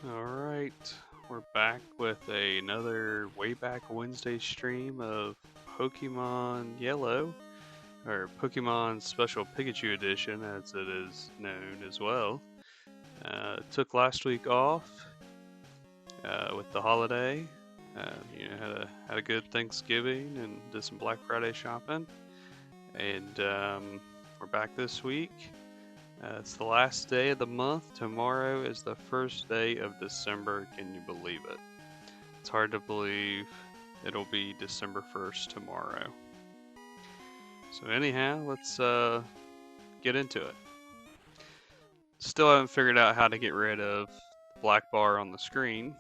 Alright, we're back with another Way Back Wednesday stream of Pokemon Yellow, or Pokemon Special Pikachu Edition as it is known as well. Took last week off with the holiday. Had a good Thanksgiving and did some Black Friday shopping. And we're back this week. It's the last day of the month. Tomorrow is the first day of December. Can you believe it? It's hard to believe it'll be December 1st tomorrow. So anyhow, let's get into it. Still haven't figured out how to get rid of the black bar on the screen.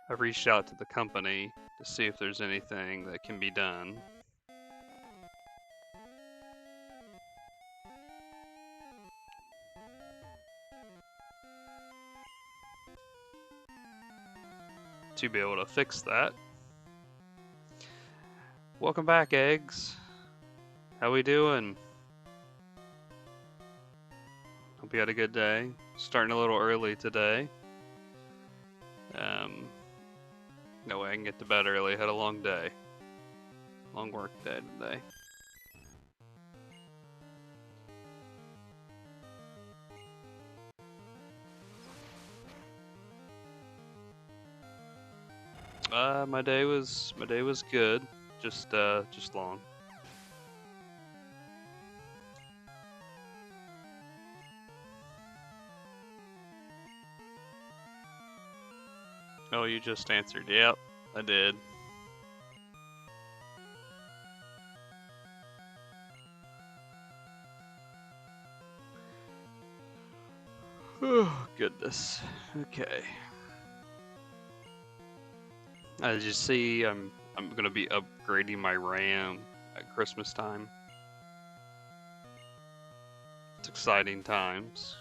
I've reached out to the company to see if there's anything that can be done. To be able to fix that. Welcome back, Eggs. How we doing? Hope you had a good day. Starting a little early today. No way I can get to bed early. Had a long day. Long work day today. My day was good. Just long. Oh, you just answered. Yep, I did. Oh, goodness. Okay. As you see, I'm gonna be upgrading my RAM at Christmas time. It's exciting times.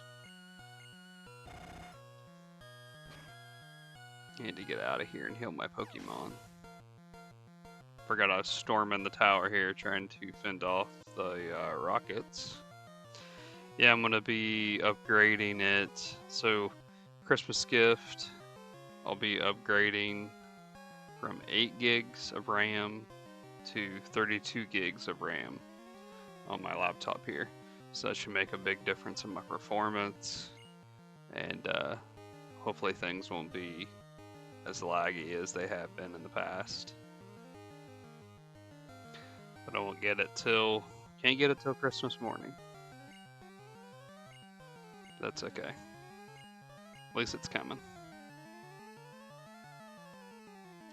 I need to get out of here and heal my Pokemon. Forgot I was storming the tower here trying to fend off the rockets. Yeah, I'm gonna be upgrading it. So, Christmas gift, I'll be upgrading from 8 gigs of RAM to 32 gigs of RAM on my laptop here. So that should make a big difference in my performance, and hopefully things won't be as laggy as they have been in the past. But I won't get it till, can't get it till Christmas morning. That's okay. At least it's coming.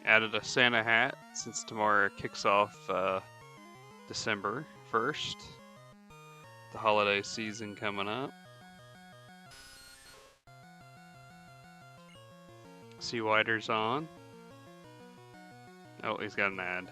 Added a Santa hat since tomorrow kicks off December 1st. The holiday season coming up. See Wider's on. Oh, he's got an ad.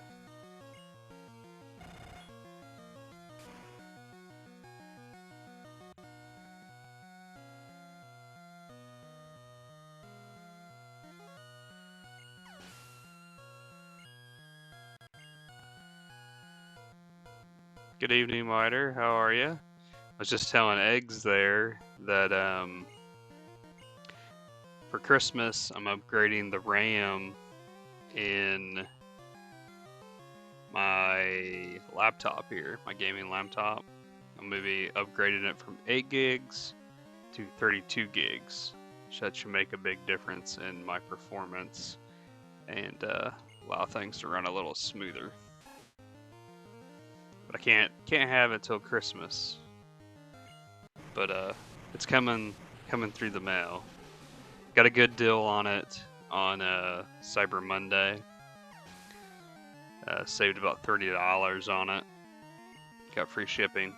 Good evening, Wider. How are you? I was just telling Eggs there that for Christmas I'm upgrading the RAM in my laptop here, my gaming laptop. I'm going to be upgrading it from 8 gigs to 32 gigs. So that should make a big difference in my performance and allow things to run a little smoother. But I can't have it till Christmas. But it's coming through the mail. Got a good deal on it on Cyber Monday. Saved about $30 on it. Got free shipping.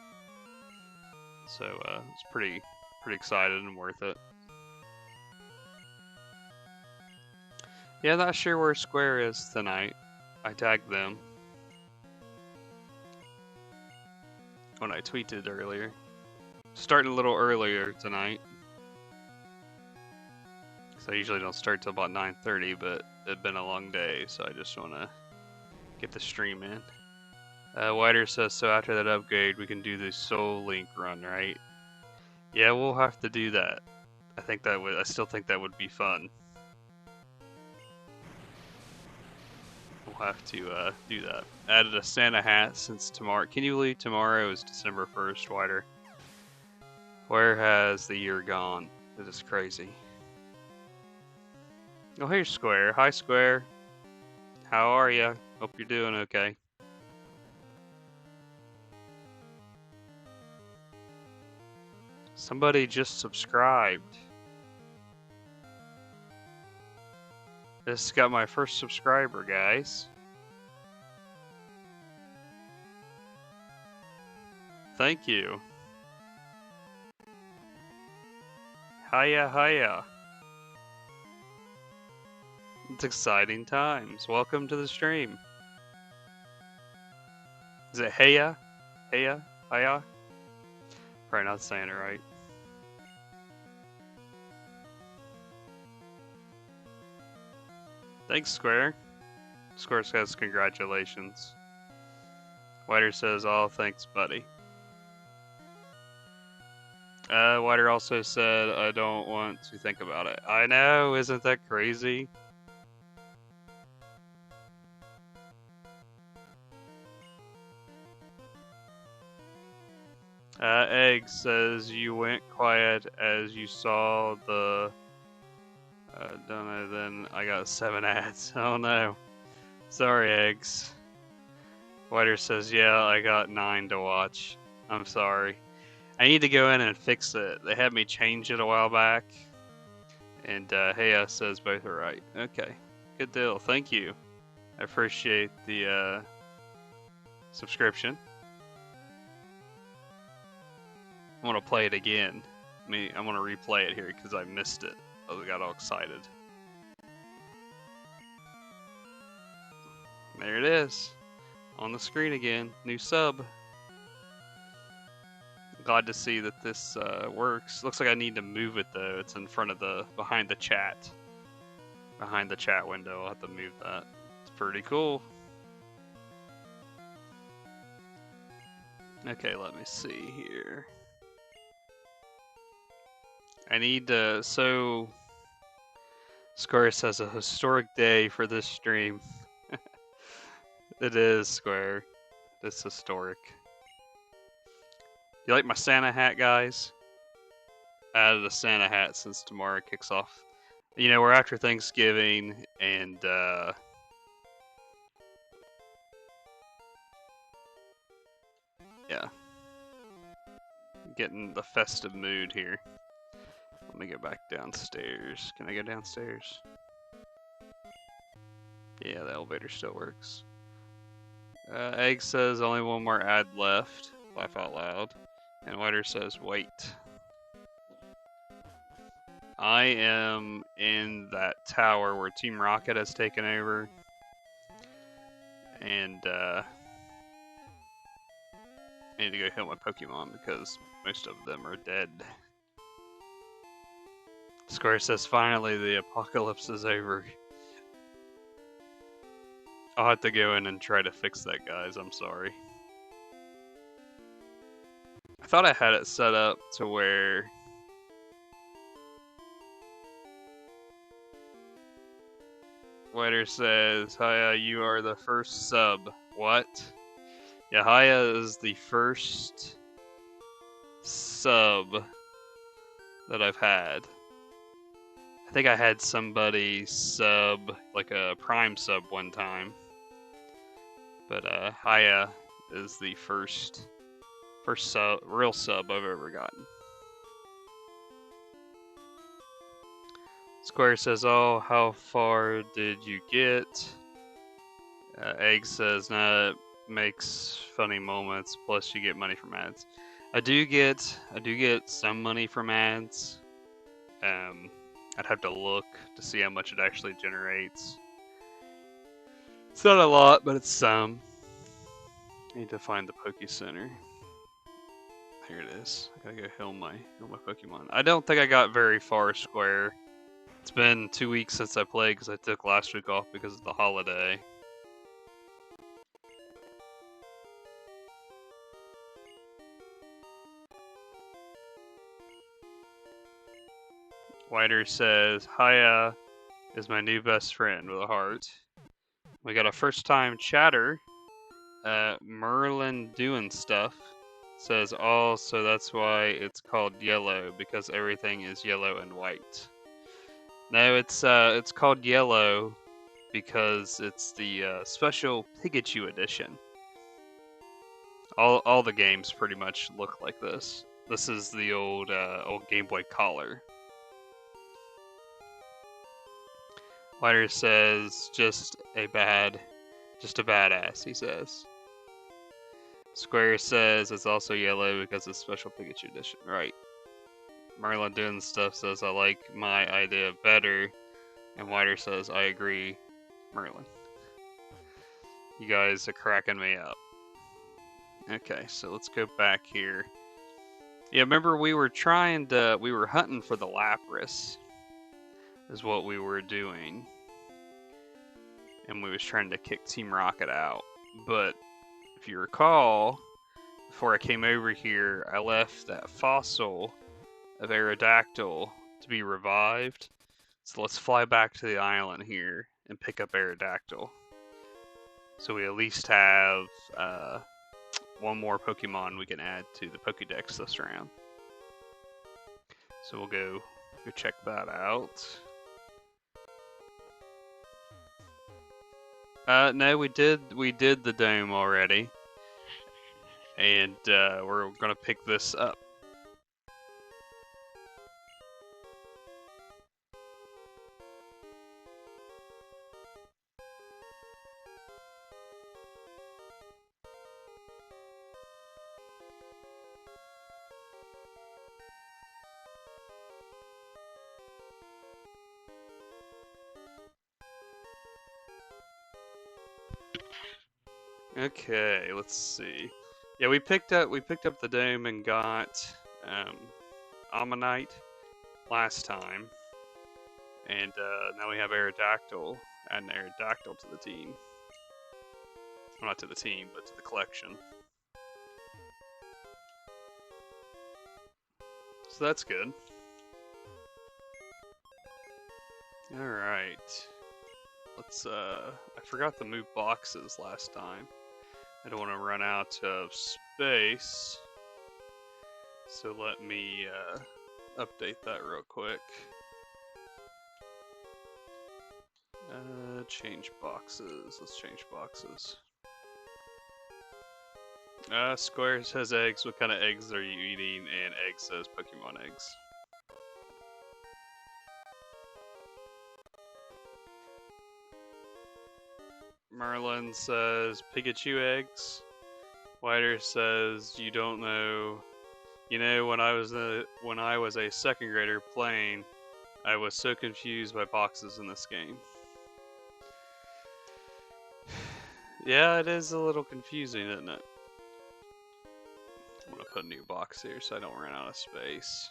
So it's pretty excited and worth it. Yeah, not sure where Square is tonight. I tagged them when I tweeted earlier. Starting a little earlier tonight. So I usually don't start till about 9:30, but it'd been a long day, so I just want to get the stream in. Wider says, so after that upgrade, we can do the Soul Link run, right? Yeah, we'll have to do that. I still think that would be fun. We'll have to do that. Added a Santa hat since tomorrow. Can you believe tomorrow is December 1st, Wider? Where has the year gone? This is crazy. Oh, here's Square. Hi, Square. How are ya? Hope you're doing okay. Somebody just subscribed. This got my first subscriber, guys. Thank you. Hiya, hiya. It's exciting times. Welcome to the stream. Is it heya? Heya? Hiya? Probably not saying it right. Thanks, Square. Square says congratulations. Whiter says, oh, thanks, buddy. Whiter also said, I don't want to think about it. I know, isn't that crazy? Egg says, you went quiet as you saw the... don't know, then I got 7 ads. Oh no. Sorry, Eggs. Whiter says, yeah, I got 9 to watch. I'm sorry. I need to go in and fix it. They had me change it a while back. And Heya says both are right. Okay, good deal. Thank you. I appreciate the subscription. I want to play it again. I want to replay it here because I missed it. I got all excited. There it is. On the screen again. New sub. Glad to see that this works. Looks like I need to move it though. It's in front of behind the chat. Behind the chat window. I'll have to move that. It's pretty cool. Okay, let me see here. I need to, so Square says a historic day for this stream. It is, Square. It's historic. You like my Santa hat, guys? I added a Santa hat since tomorrow kicks off. You know, we're after Thanksgiving, and yeah. Getting the festive mood here. Let me get back downstairs. Can I go downstairs? Yeah, the elevator still works. Egg says only one more ad left. Laugh out loud. And Whiter says wait. I am in that tower where Team Rocket has taken over. And I need to go heal my Pokemon because most of them are dead. Square says finally the apocalypse is over. I'll have to go in and try to fix that, guys. I'm sorry. I thought I had it set up to where Whiter says, Hiya, you are the first sub. What? Yeah, Hiya is the first sub that I've had. I think I had somebody sub, like a Prime sub one time. But Hiya is the first sub, real sub I've ever gotten. Square says, oh, how far did you get? Egg says, nah, it makes funny moments, plus you get money from ads. I do get some money from ads. I'd have to look to see how much it actually generates. It's not a lot, but it's some. I need to find the Poke Center. Here it is. I gotta go heal my Pokemon. I don't think I got very far, Square. It's been 2 weeks since I played because I took last week off because of the holiday. Whiter says, Hiya is my new best friend with a heart. We got a first time chatter. Merlin doing stuff says, oh, so that's why it's called yellow, because everything is yellow and white. No, it's called yellow because it's the special Pikachu edition. All the games pretty much look like this. This is the old Game Boy Color. Whiter says, just a badass, he says. Square says it's also yellow because it's special Pikachu edition. Right. Merlin doing stuff says I like my idea better. And Whiter says I agree, Merlin. You guys are cracking me up. Okay, so let's go back here. Yeah, remember we were hunting for the Lapras, is what we were doing. And we was trying to kick Team Rocket out. But if you recall, before I came over here, I left that fossil of Aerodactyl to be revived. So let's fly back to the island here and pick up Aerodactyl. So we at least have one more Pokemon we can add to the Pokédex this round. So we'll go check that out. No, we did the dome already, and we're gonna pick this up. Okay, let's see. Yeah, we picked up the dome and got Ammonite last time, and now we have Aerodactyl. Adding Aerodactyl to the team. Well, not to the team, but to the collection. So that's good. All right. Let's. I forgot to move boxes last time. I don't want to run out of space. So let me update that real quick. Change boxes. Let's change boxes. Square says eggs. What kind of eggs are you eating? And egg says Pokemon eggs. Merlin says Pikachu eggs. Whiter says you don't know. You know, when I was a second grader playing, I was so confused by boxes in this game. Yeah, it is a little confusing, isn't it? I'm gonna put a new box here so I don't run out of space.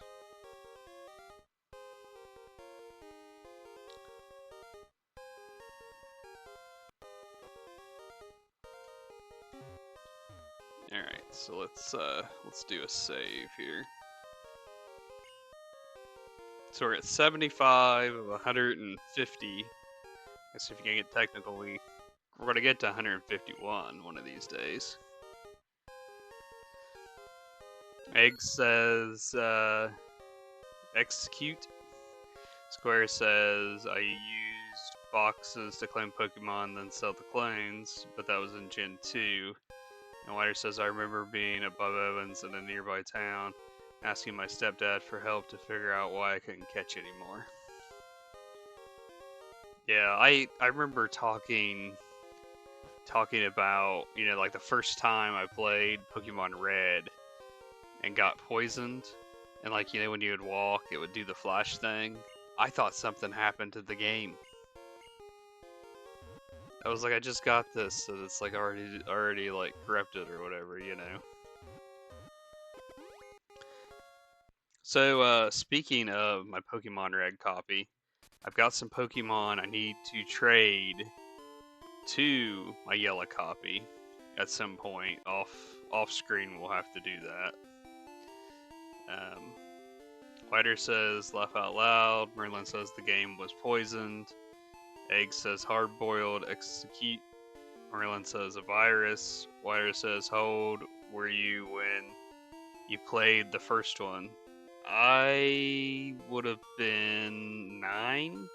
Alright, so let's do a save here. So we're at 75 of 150. I guess if you can get technical, we're gonna get to 151 one of these days. Egg says execute. Square says I used boxes to claim Pokemon, then sell the clones, but that was in Gen 2. And Whiter says I remember being at Bob Evans in a nearby town, asking my stepdad for help to figure out why I couldn't catch anymore. Yeah, I remember talking about, you know, like the first time I played Pokemon Red and got poisoned, and like, you know, when you would walk, it would do the flash thing. I thought something happened to the game. I was like, I just got this, so it's like already like corrupted or whatever, you know. So speaking of my Pokemon Red copy, I've got some Pokemon I need to trade to my yellow copy at some point. Off screen we'll have to do that. Whiter says laugh out loud. Merlin says the game was poisoned. Egg says hard boiled execute. Merlin says a virus. Whiter says how old were you when you played the first one? I would have been 9,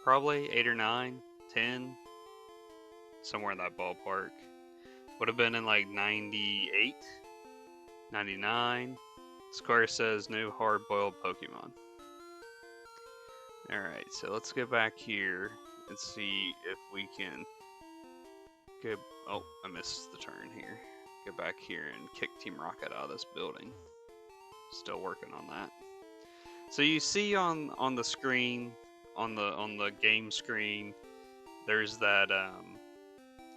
probably 8 or 9, 10, somewhere in that ballpark. Would have been in like 98, 99. Square says no hard-boiled Pokemon. Alright, so let's go back here and see if we can go... Oh, I missed the turn here. Go back here and kick Team Rocket out of this building. Still working on that. So you see on the screen, on the game screen, there's that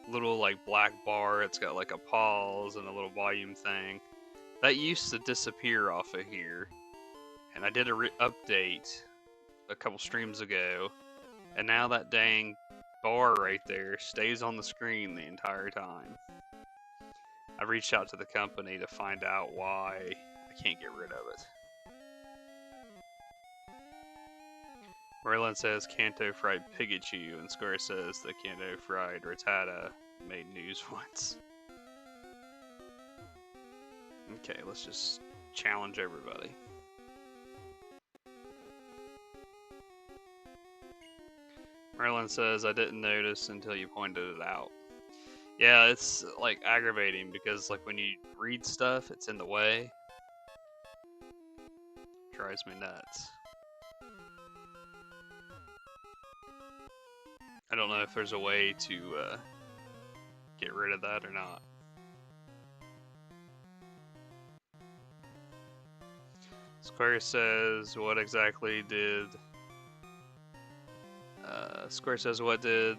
little like black bar. It's got like a pause and a little volume thing. That used to disappear off of here, and I did a update a couple streams ago, and now that dang bar right there stays on the screen the entire time. I reached out to the company to find out why I can't get rid of it. Merlin says Kanto fried Pikachu, and Square says that Kanto fried Rattata made news once. Okay, let's just challenge everybody. Merlin says I didn't notice until you pointed it out. Yeah, it's like aggravating because like when you read stuff, it's in the way. Drives me nuts. I don't know if there's a way to get rid of that or not. Square says, what exactly did... Square says, what did...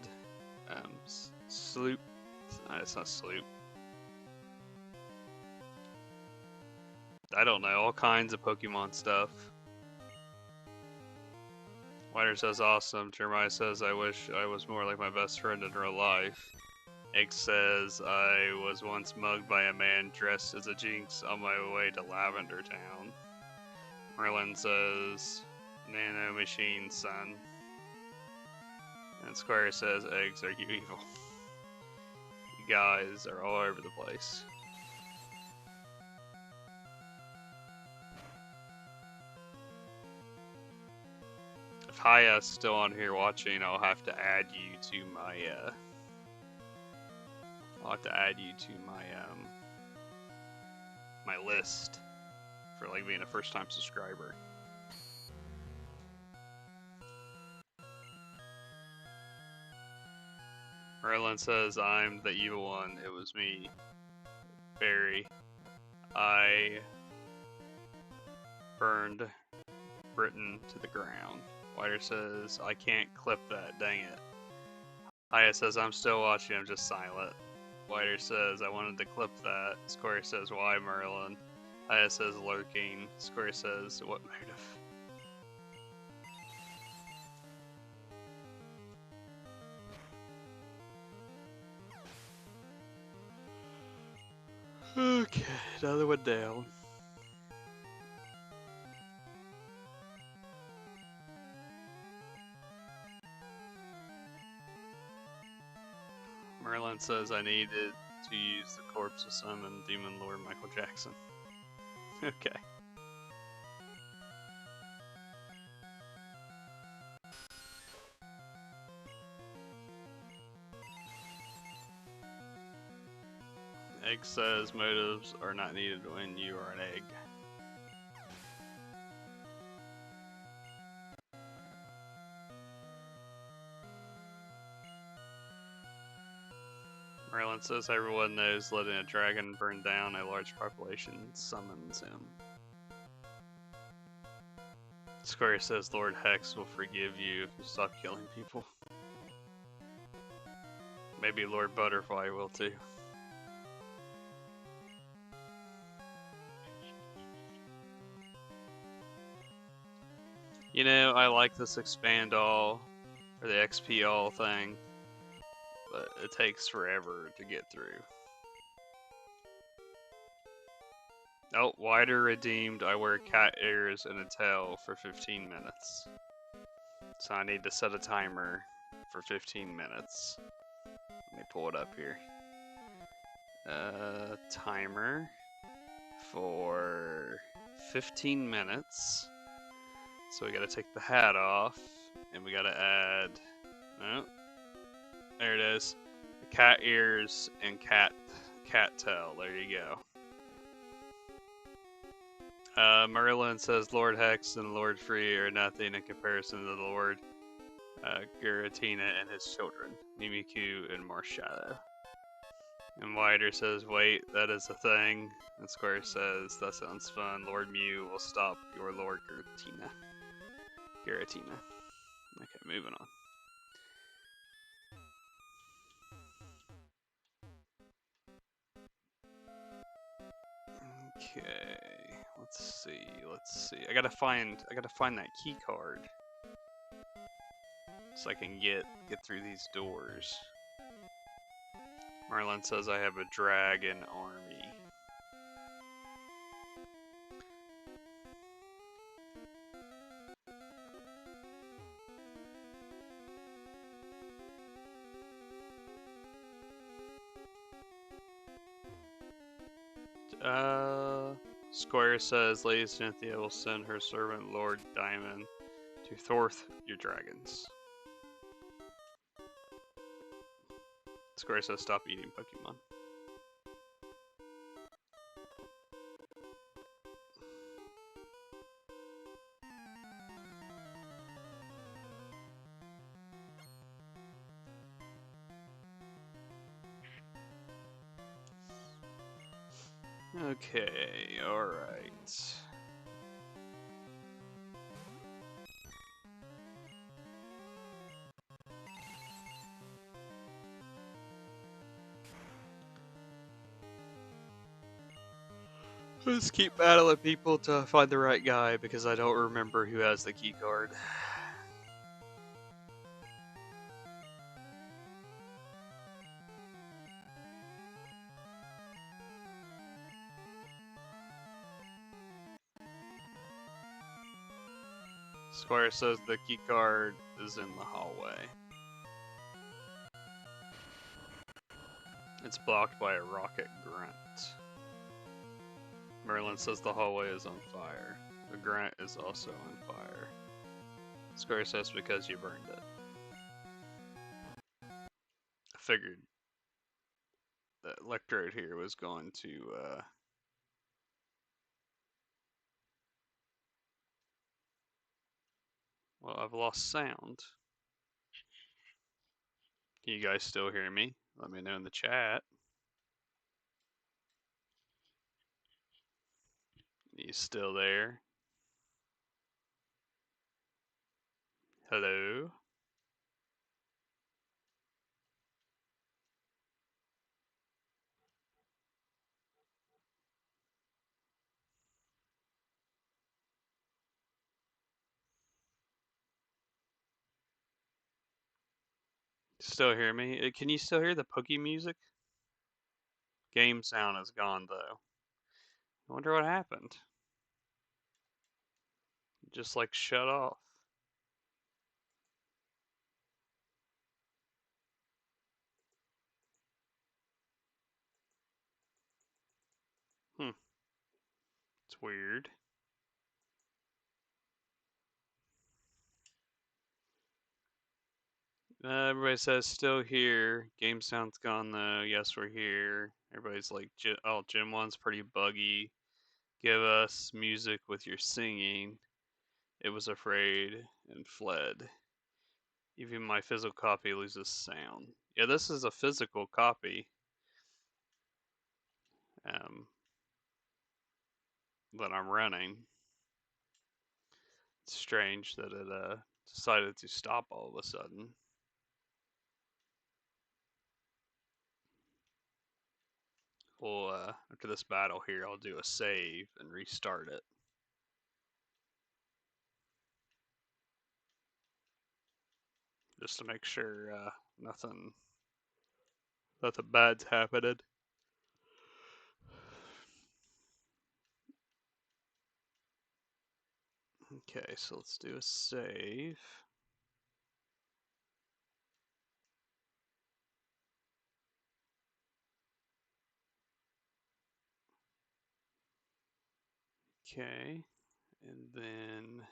Sloop... it's not Sloop. I don't know, all kinds of Pokemon stuff. Whiter says, awesome. Jeremiah says, I wish I was more like my best friend in real life. Egg says, I was once mugged by a man dressed as a Jinx on my way to Lavender Town. Merlin says, Nano Machine, son. And Squire says, eggs, are you evil? You guys are all over the place. If Haya's still on here watching, I'll have to add you to my, my list for like being a first-time subscriber. Merlin says, I'm the evil one. It was me. Barry. I burned Britain to the ground. Whiter says, I can't clip that, dang it. Haya says, I'm still watching, I'm just silent. Whiter says, I wanted to clip that. Square says, why Merlin? Haya says, lurking. Square says, what motive? Okay, another one down. Merlin says I needed to use the corpse to summon Demon Lord Michael Jackson. Okay. Egg says motives are not needed when you are an egg. Merlin says everyone knows letting a dragon burn down a large population summons him. Square says Lord Hex will forgive you if you stop killing people. Maybe Lord Butterfly will too. You know, I like this expand all, or the XP all thing, but it takes forever to get through. Oh, Wider redeemed. I wear cat ears and a tail for 15 minutes. So I need to set a timer for 15 minutes. Let me pull it up here. Timer for 15 minutes. So we gotta take the hat off, and we gotta add. Oh, there it is. Cat ears and cat tail. There you go. Merlin says Lord Hex and Lord Free are nothing in comparison to the Lord Giratina and his children, Mimikyu and Marshadow. And Wider says, wait, that is a thing. And Square says, that sounds fun. Lord Mew will stop your Lord Giratina. Okay, moving on. Okay, let's see. I gotta find that key card so I can get through these doors. Marlon says I have a dragon army. Square says Lady Cynthia will send her servant Lord Diamond to thwart your dragons. Square says stop eating Pokemon. Okay, alright. Let's keep battling people to find the right guy because I don't remember who has the key card. Square says the key card is in the hallway. It's blocked by a rocket grunt. Merlin says the hallway is on fire. The grunt is also on fire. Square says because you burned it. I figured that Electrode here was going to well, I've lost sound. Can you guys still hear me? Let me know in the chat. You still there? Hello? Still hear me? Can you still hear the Pokey music? Game sound is gone though. I wonder what happened. Just like shut off. Hmm. It's weird. Everybody says still here. Game sound's gone though. Yes, we're here. Everybody's like, oh, Gen 1's pretty buggy. Give us music with your singing. It was afraid and fled. Even my physical copy loses sound. Yeah, this is a physical copy um, that I'm running. It's strange that it decided to stop all of a sudden. Well, after this battle here, I'll do a save and restart it. Just to make sure nothing bad's happening. Okay, so let's do a save. Okay, and then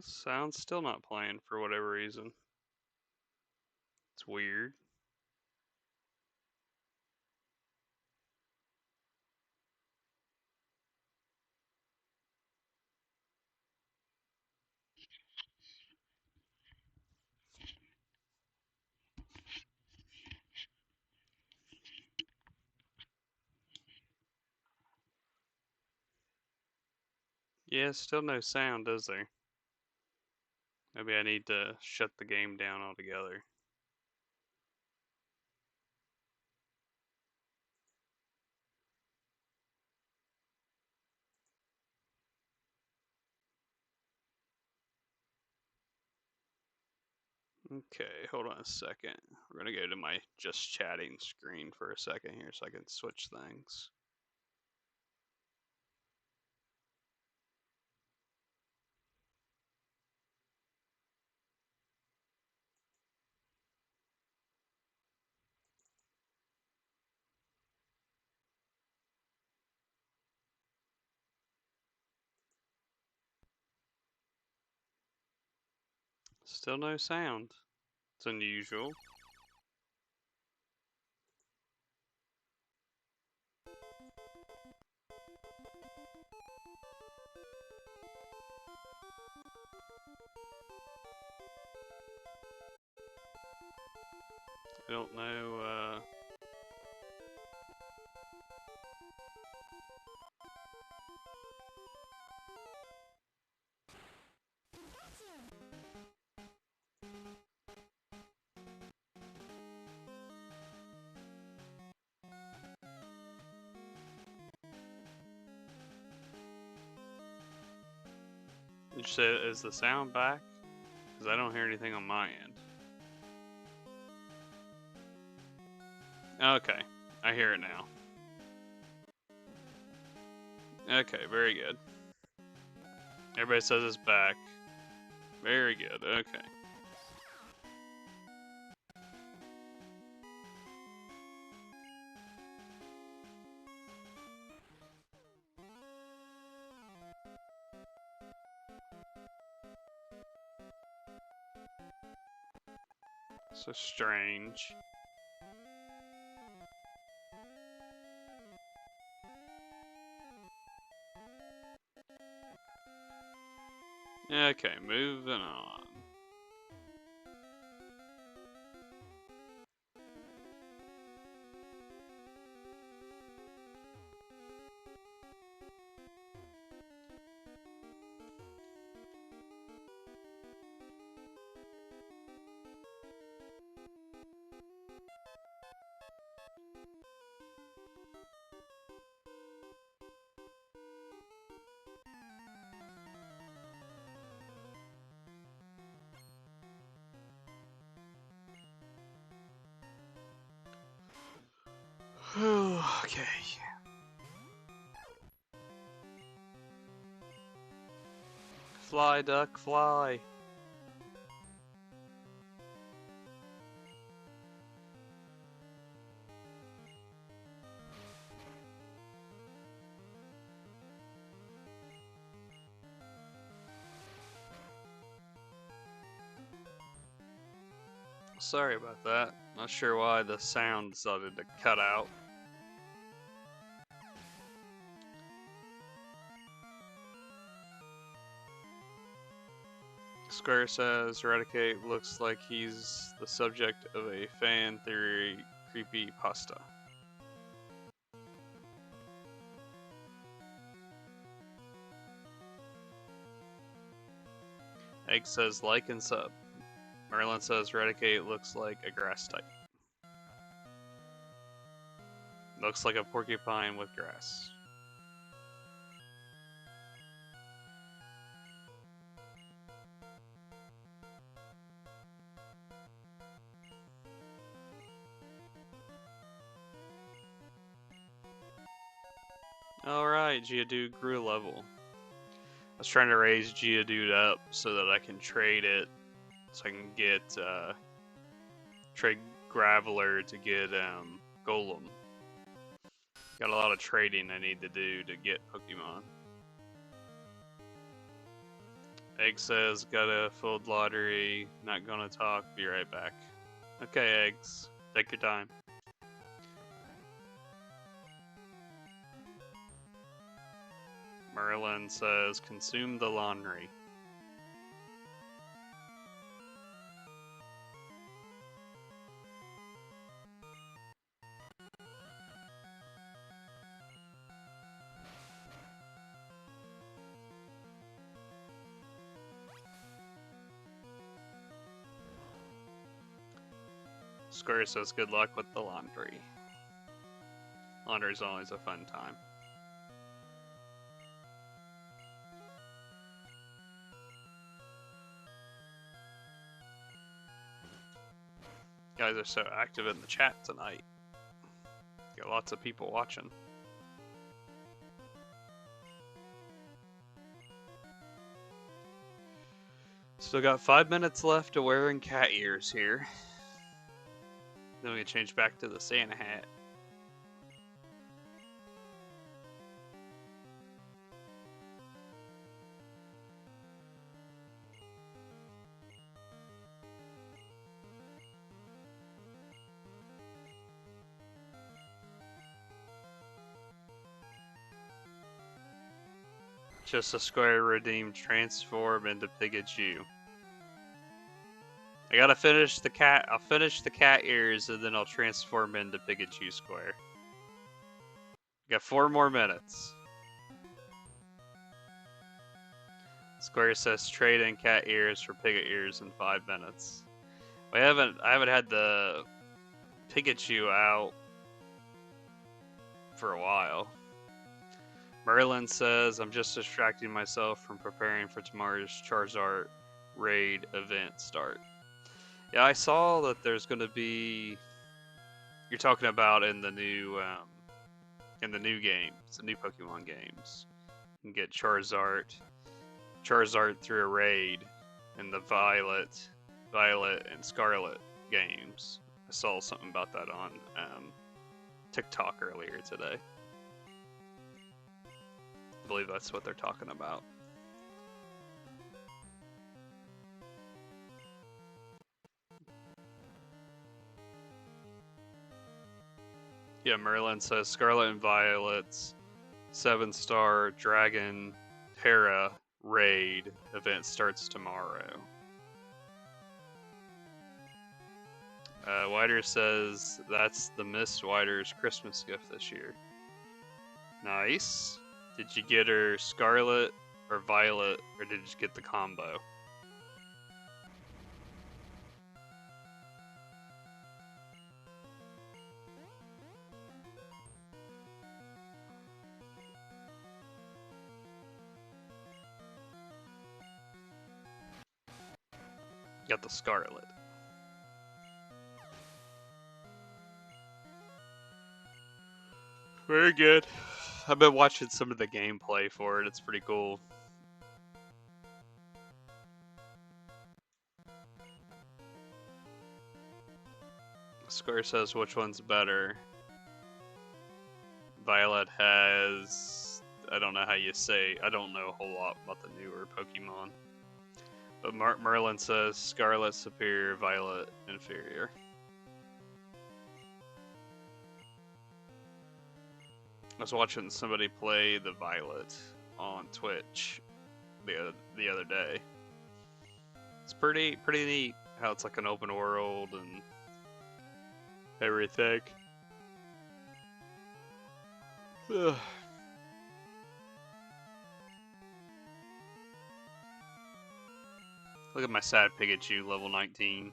sound's still not playing for whatever reason. It's weird. Yeah, still no sound, is there? Maybe I need to shut the game down altogether. Okay, hold on a second. We're gonna go to my just chatting screen for a second here so I can switch things. Still no sound. It's unusual. I don't know, did you say, is the sound back? Because I don't hear anything on my end. Okay, I hear it now. Okay, very good. Everybody says it's back. Very good, okay. So strange. Okay, moving on. Okay. Fly, duck, fly. Sorry about that. Not sure why the sound decided to cut out. Square says Eradicate looks like he's the subject of a fan theory creepy pasta. Egg says like and sub. Merlin says Raticate looks like a grass type. Looks like a porcupine with grass. Alright, Geodude grew a level. I was trying to raise Geodude up so that I can trade it, so I can get, trade Graveler to get, Golem. Got a lot of trading I need to do to get Pokemon. Egg says, got a filled lottery, not gonna talk, be right back. Okay, Eggs, take your time. Merlin says, consume the laundry. Square says, good luck with the laundry. Laundry's always a fun time. You guys are so active in the chat tonight. Got lots of people watching. Still got 5 minutes left of wearing cat ears here. Then we can change back to the Santa hat. Just a Square redeemed transform into Pikachu. I gotta finish the cat. I'll finish the cat ears and then I'll transform into Pikachu Square. Got 4 more minutes. Square says trade in cat ears for Pika ears in 5 minutes. I haven't had the Pikachu out for a while. Merlin says, I'm just distracting myself from preparing for tomorrow's Charizard raid event start. Yeah, I saw that there's going to be. You're talking about in the new games, the new Pokemon games. You can get Charizard through a raid in the Violet and Scarlet games. I saw something about that on TikTok earlier today. I believe that's what they're talking about. Yeah, Merlin says Scarlet and Violet's 7-star Dragon Terra raid event starts tomorrow. Wider says that's the Miss Wider's Christmas gift this year. Nice. Did you get her Scarlet or Violet, or did you get the combo? Got the Scarlet. Very good. I've been watching some of the gameplay for it. It's pretty cool. Square says which one's better. Violet has... I don't know how you say... I don't know a whole lot about the newer Pokemon. But Merlin says Scarlet superior, Violet inferior. I was watching somebody play the Violet on Twitch the other day. It's pretty neat how it's like an open world and everything. Ugh. Look at my sad Pikachu, level 19.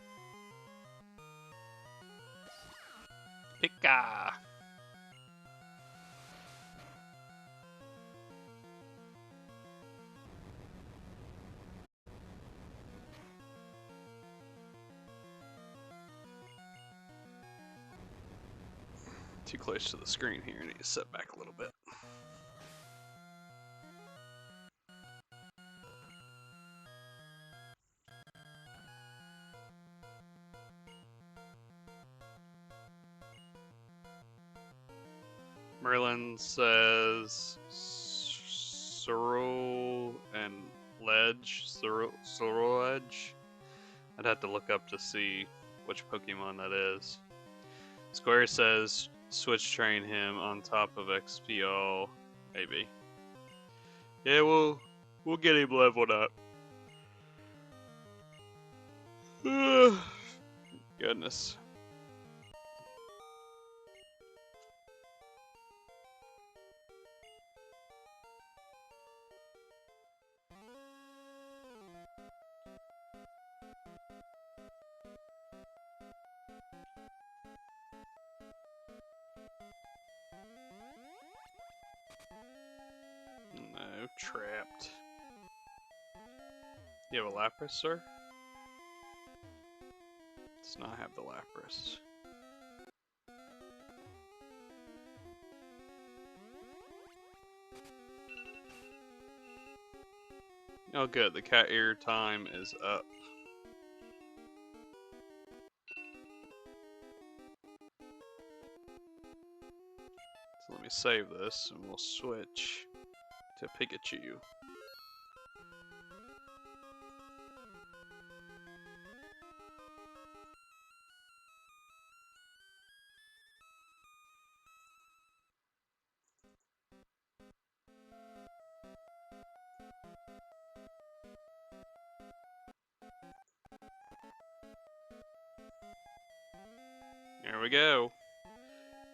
Pika! Too close to the screen here, I need to set back a little bit. Merlin says Sorrel and Ledge. Sorrel Edge. I'd have to look up to see which Pokemon that is. Square says switch train him on top of XPL, maybe. Yeah, we'll get him leveled up. Goodness. No, trapped. You have a Lapras, sir? Does not have the Lapras. Oh good, the cat ear time is up. So let me save this and we'll switch to Pikachu. There we go.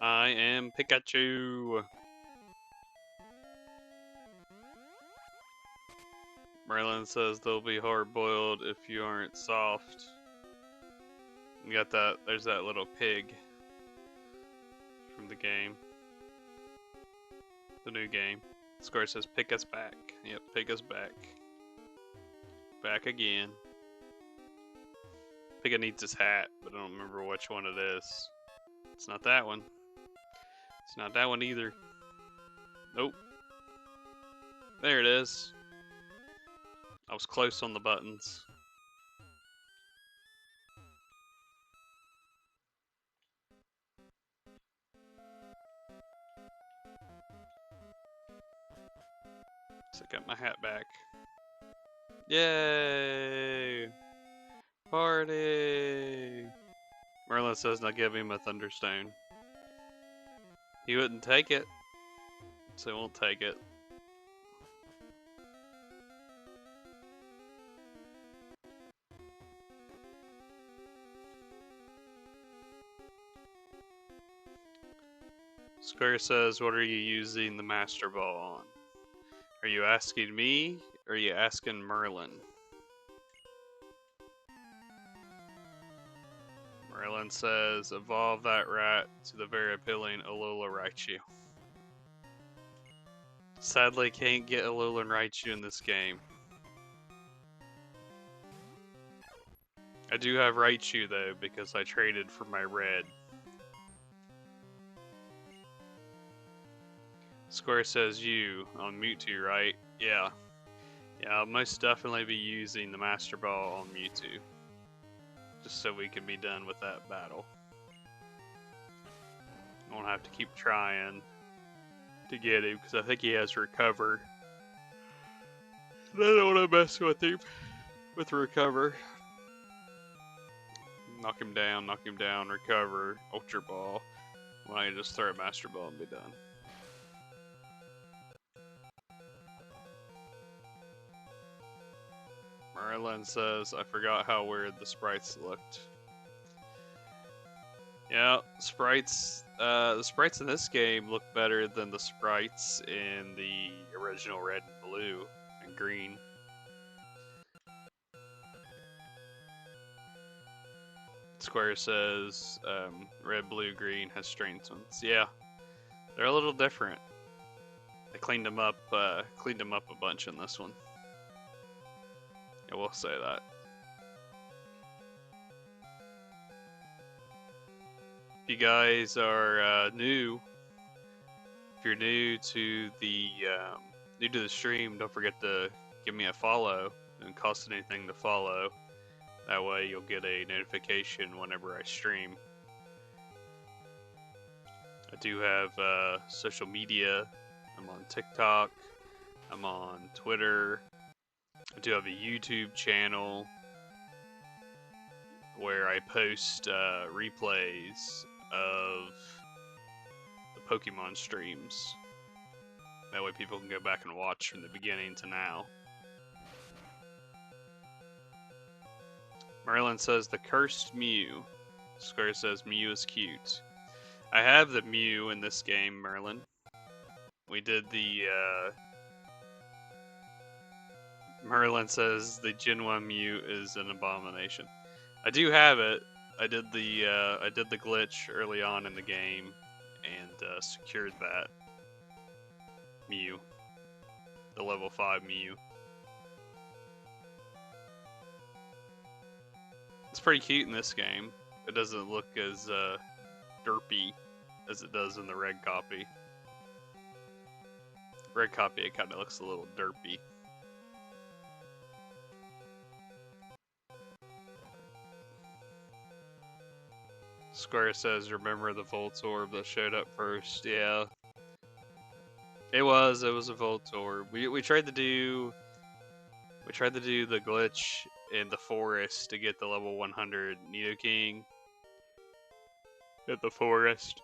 I am Pikachu. Merlin says they'll be hard-boiled if you aren't soft. You got that, there's that little pig from the game. The new game. Score says pick us back. Yep, pick us back. Back again. Pika needs his hat, but I don't remember which one it is. It's not that one. It's not that one either. Nope. There it is. I was close on the buttons. So I got my hat back. Yay! Party! Merlin says now give him a Thunderstone. He wouldn't take it, so he won't take it. Square says, what are you using the Master Ball on? Are you asking me, or are you asking Merlin? Merlin says, evolve that rat to the very appealing Alola Raichu. Sadly, can't get Alolan Raichu in this game. I do have Raichu though, because I traded for my red. Square says you on Mewtwo, right? Yeah. Yeah, I'll most definitely be using the Master Ball on Mewtwo. Just so we can be done with that battle. I won't have to keep trying to get him, because I think he has Recover. And I don't want to mess with him with Recover. Knock him down, Recover, Ultra Ball. Well, I can just throw a Master Ball and be done. Merlin says, I forgot how weird the sprites looked. Yeah, sprites. The sprites in this game look better than the sprites in the original Red and Blue and Green. Square says Red, Blue, Green has strange ones. Yeah, they're a little different. They cleaned them up a bunch in this one. I will say that. If you guys are new, if you're new to the stream, don't forget to give me a follow. It doesn't cost anything to follow. That way you'll get a notification whenever I stream. I do have social media. I'm on TikTok. I'm on Twitter. I do have a YouTube channel where I post replays of the Pokemon streams. That way people can go back and watch from the beginning to now. Merlin says the cursed Mew. Square says Mew is cute. I have the Mew in this game, Merlin. We did the Merlin says the Gen 1 Mew is an abomination. I do have it. I did the glitch early on in the game and secured that Mew, the level 5 Mew. It's pretty cute in this game. It doesn't look as derpy as it does in the red copy. Red copy, it kind of looks a little derpy. Square says, remember the Voltorb that showed up first? Yeah. It was a Voltorb. We tried to do the glitch in the forest to get the level 100 Nidoking at the forest.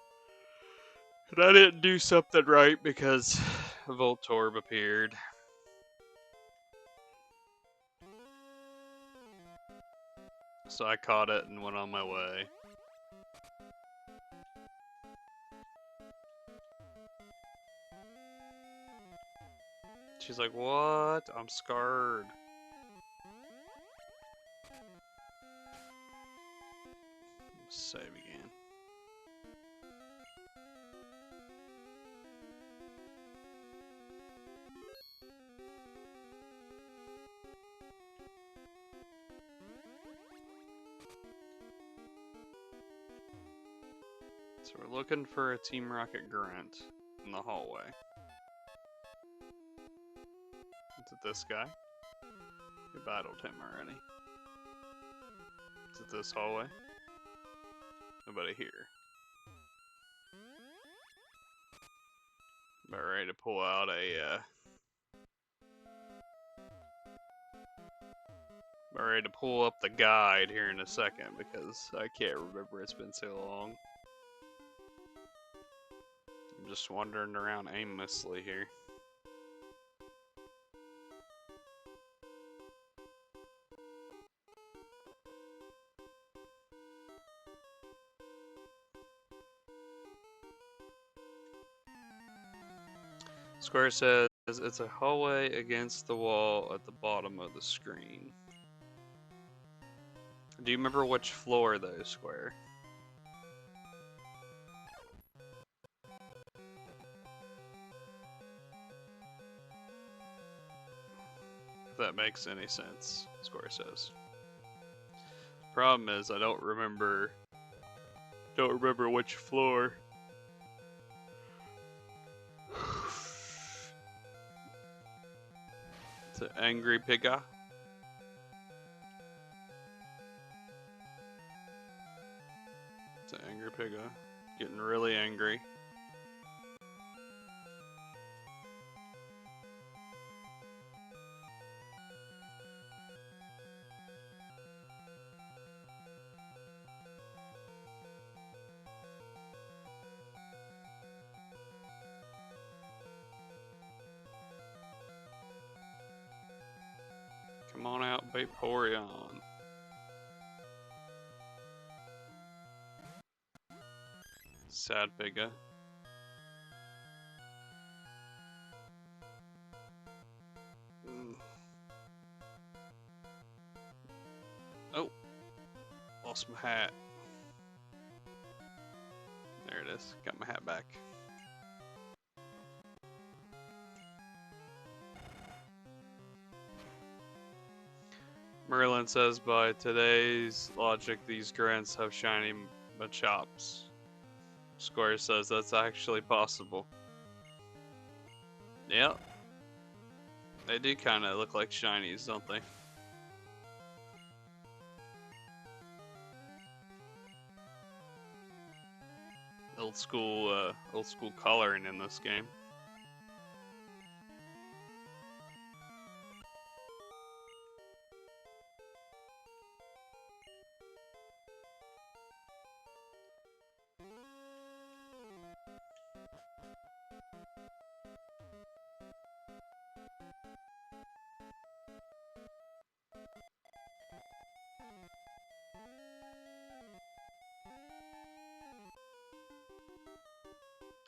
And I didn't do something right because Voltorb appeared. So I caught it and went on my way. She's like, what? I'm scarred. Save again. So we're looking for a Team Rocket grunt in the hallway. Is it this guy? We battled him already. Is it this hallway? Nobody here. About ready to pull out about ready to pull up the guide here in a second because I can't remember, it's been so long. I'm just wandering around aimlessly here. Square says it's a hallway against the wall at the bottom of the screen. Do you remember which floor though, Square? If that makes any sense, Square says. Problem is I don't remember which floor. It's an angry pigga. It's an angry pigga. Getting really angry. Come on out, Vaporeon. Sad Pigga. Oh, lost my hat. There it is. Got my hat back. Merlin says, by today's logic, these grants have shiny Machops. Square says that's actually possible. Yep. They do kind of look like shinies, don't they? Old school coloring in this game.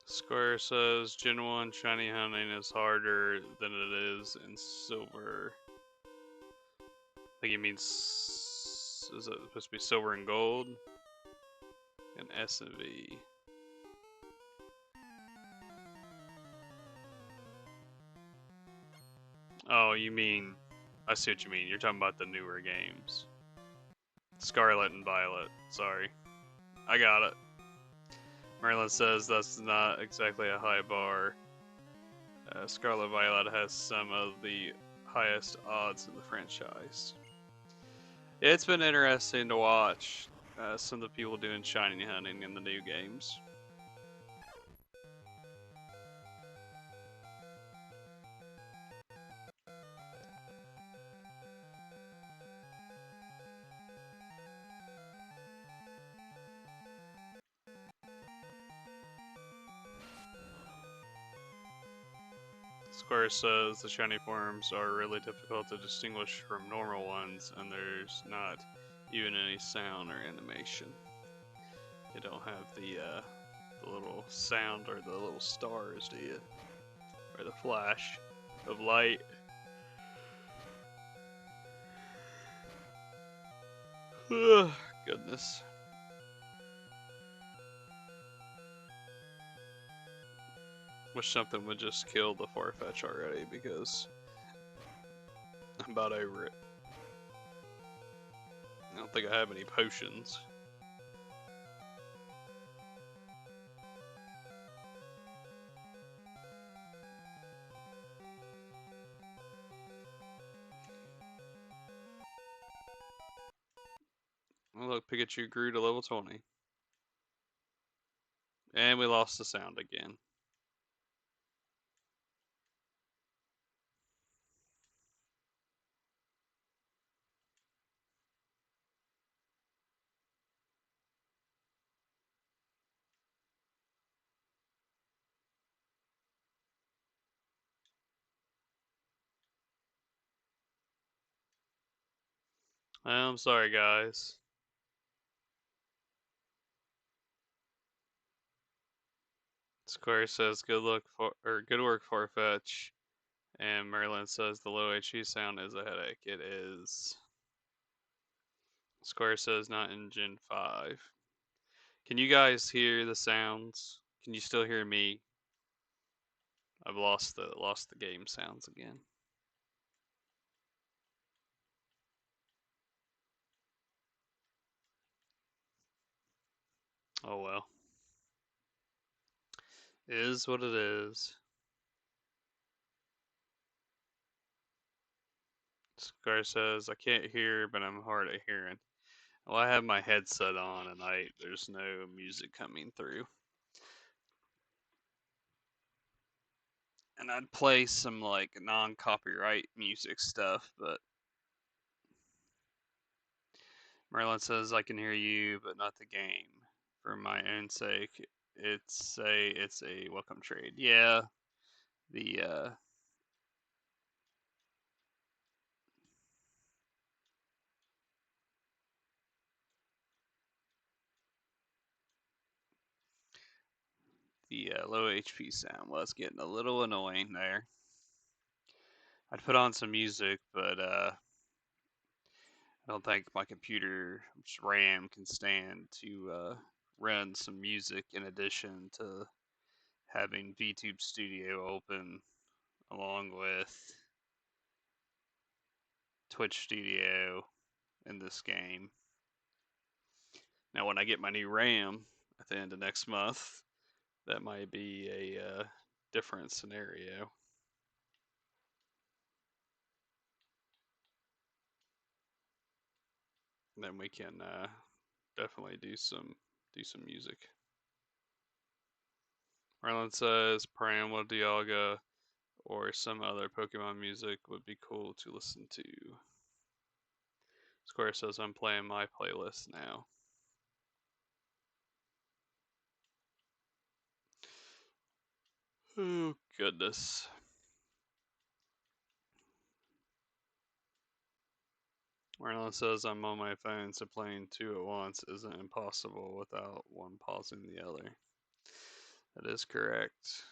Square says Gen 1 shiny hunting is harder than it is in silver. I think he means, is it supposed to be silver and gold? And S and V. Oh, you mean, I see what you mean. You're talking about the newer games. Scarlet and Violet, sorry. I got it. Merlin says that's not exactly a high bar. Scarlet Violet has some of the highest odds in the franchise. It's been interesting to watch some of the people doing shiny hunting in the new games. Square says the shiny forms are really difficult to distinguish from normal ones, and there's not even any sound or animation. You don't have the little sound or the little stars, do you? Or the flash of light. Goodness. Wish something would just kill the Farfetch already, because I'm about over it. I don't think I have any potions. Oh, look, Pikachu grew to level 20. And we lost the sound again. I'm sorry, guys. Square says good work, Farfetch. And Merlin says the low HE sound is a headache. It is. Square says not in Gen 5. Can you guys hear the sounds? Can you still hear me? I've lost the game sounds again. Oh well. It is what it is. Square says I can't hear, but I'm hard at hearing. Well, I have my headset on and there's no music coming through. And I'd play some like non-copyright music stuff, but Merlin says I can hear you, but not the game. For my own sake, it's a welcome trade. Yeah, the The low HP sound was getting a little annoying there. I'd put on some music, but I don't think my computer's RAM can stand to run some music in addition to having VTube Studio open along with Twitch Studio in this game. Now, when I get my new RAM at the end of next month, that might be a different scenario. Then we can definitely do some music. Marlon says Primal Dialga or some other Pokemon music would be cool to listen to. Square says I'm playing my playlist now. Oh goodness. Marlon says I'm on my phone, so playing two at once isn't impossible without one pausing the other. That is correct.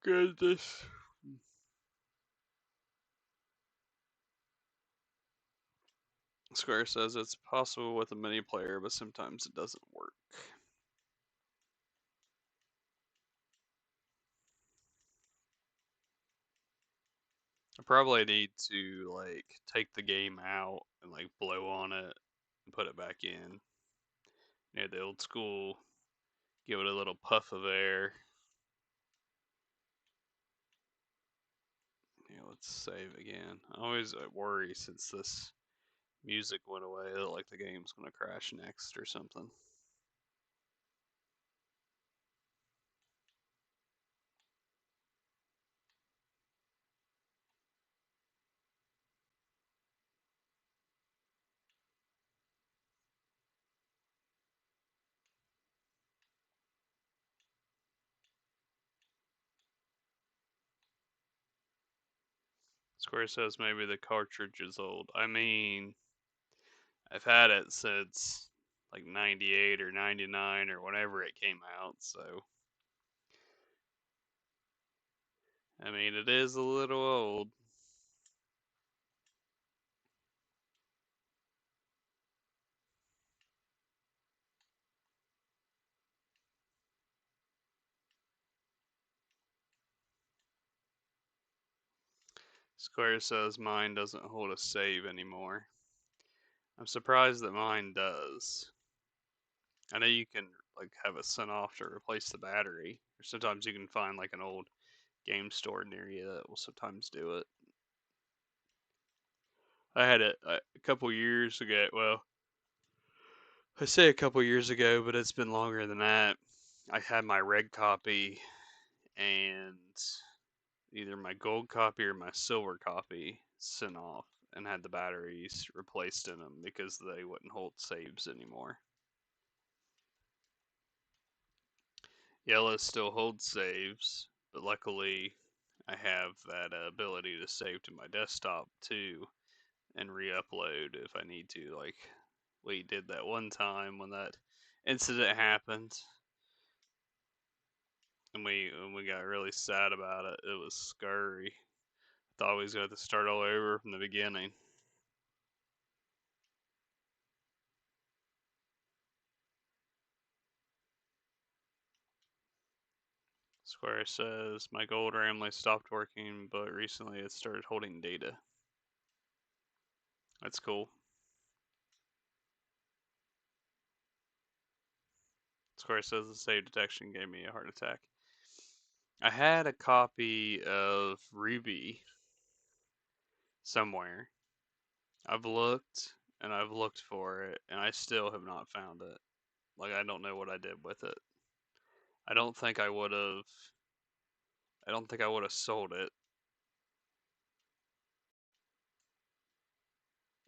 Goodness. Square says it's possible with a mini player, but sometimes it doesn't work. I probably need to like take the game out and like blow on it and put it back in. Yeah, the old school, give it a little puff of air. Yeah, let's save again. I always worry since this music went away that like the game's gonna crash next or something. Square says maybe the cartridge is old. I mean, I've had it since like 98 or 99 or whenever it came out, so I mean, it is a little old. Square says mine doesn't hold a save anymore. I'm surprised that mine does. I know you can like have it sent off to replace the battery, or sometimes you can find like an old game store near you that will sometimes do it. I had it a couple years ago. Well, I say a couple years ago, but it's been longer than that. I had my red copy and either my gold copy or my silver copy sent off and had the batteries replaced in them because they wouldn't hold saves anymore. Yellow still holds saves, but luckily I have that ability to save to my desktop too and re-upload if I need to. Like we did that one time when that incident happened, and we got really sad about it. It was scary. I thought we was going to have to start all over from the beginning. Square says my gold Ramley stopped working, but recently it started holding data. That's cool. Square says the save detection gave me a heart attack. I had a copy of Ruby somewhere. I've looked and I've looked for it, and I still have not found it. Like I don't know what I did with it. I don't think I would have. I don't think I would have sold it.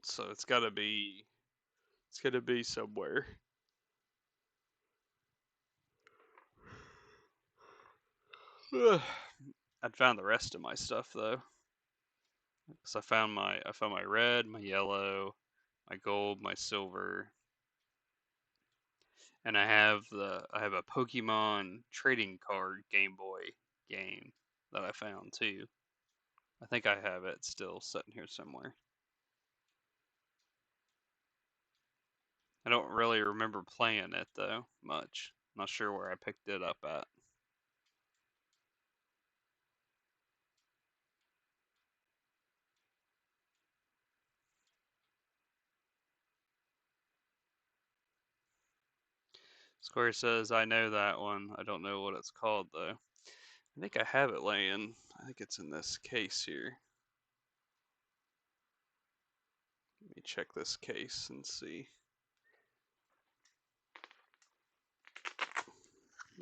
So it's got to be. It's got to be somewhere. I'd found the rest of my stuff though. So I found my red, my yellow, my gold, my silver, and I have a Pokemon trading card Game Boy game that I found too. I think I have it still sitting here somewhere. I don't really remember playing it though much. Not sure where I picked it up at. Square says I know that one. I don't know what it's called though. I think I have it laying. I think it's in this case here. Let me check this case and see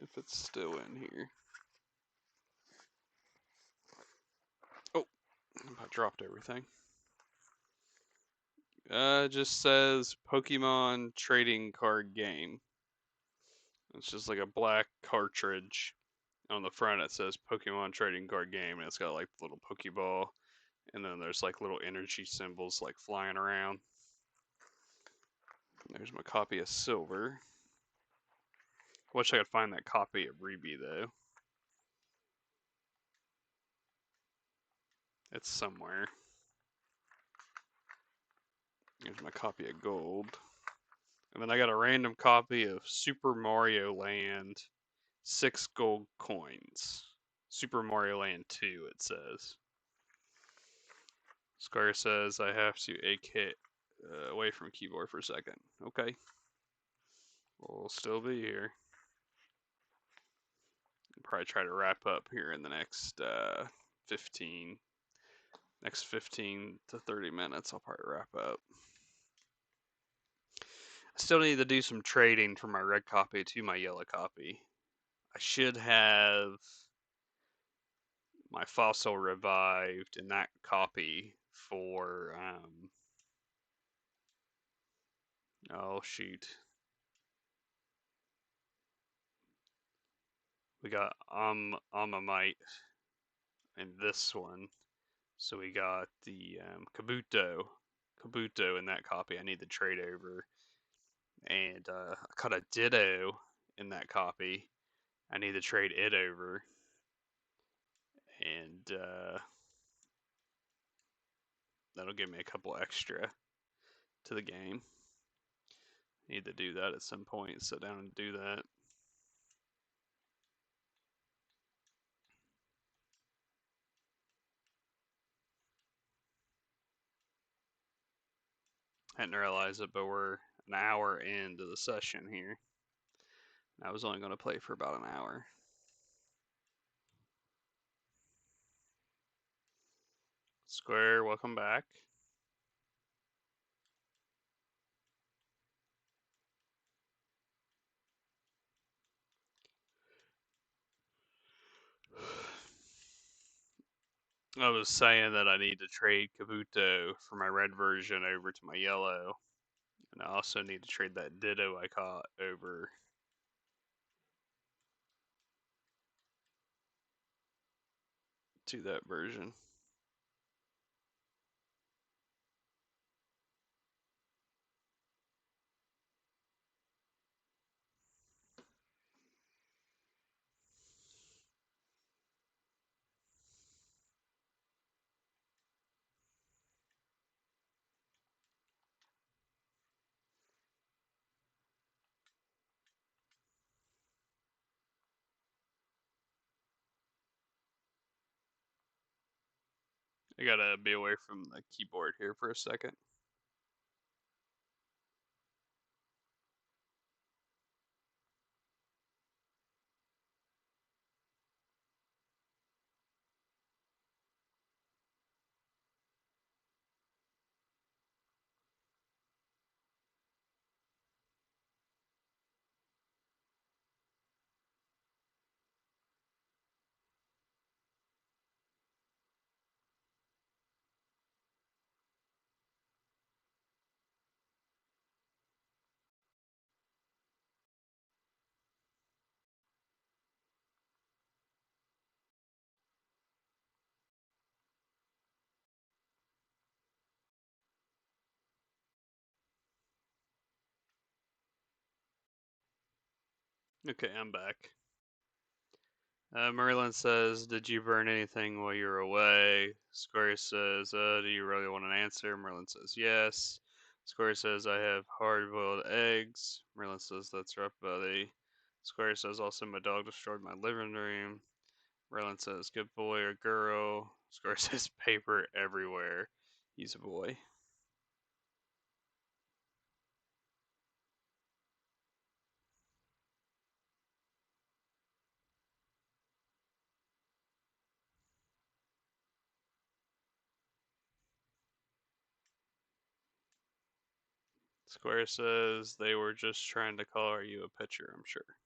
if it's still in here. Oh, I dropped everything. It just says Pokemon trading card game. It's just like a black cartridge. On the front it says Pokemon trading card game, and it's got like the little Pokeball, and then there's like little energy symbols like flying around. There's my copy of Silver. Wish I could find that copy of Ruby though. It's somewhere. Here's my copy of Gold. And then I got a random copy of Super Mario Land, 6 gold coins. Super Mario Land 2, it says. Square says I have to AK away from keyboard for a second. Okay. We'll still be here. I'll probably try to wrap up here in the next 15 to 30 minutes. I'll probably wrap up. I still need to do some trading from my red copy to my yellow copy. I should have my fossil revived in that copy for oh shoot. We got Amamite in this one. So we got the Kabuto in that copy. I need to trade over. And I caught a Ditto in that copy. I need to trade it over. And that'll give me a couple extra to the game. Need to do that at some point. Sit down and do that. Hadn't realized it, but we're an hour into the session here. I was only going to play for about an hour. Square, welcome back. I was saying that I need to trade Kabuto for my red version over to my yellow. And I also need to trade that Ditto I caught over to that version. I gotta be away from the keyboard here for a second. Okay, I'm back. Merlin says, "Did you burn anything while you were away?" Square says, "Do you really want an answer?" Merlin says, "Yes." Square says, "I have hard-boiled eggs." Merlin says, "That's rough, buddy." Square says, "Also, my dog destroyed my living room." Merlin says, "Good boy or girl?" Square says, "Paper everywhere." He's a boy. Square says, "They were just trying to call you a picture, I'm sure."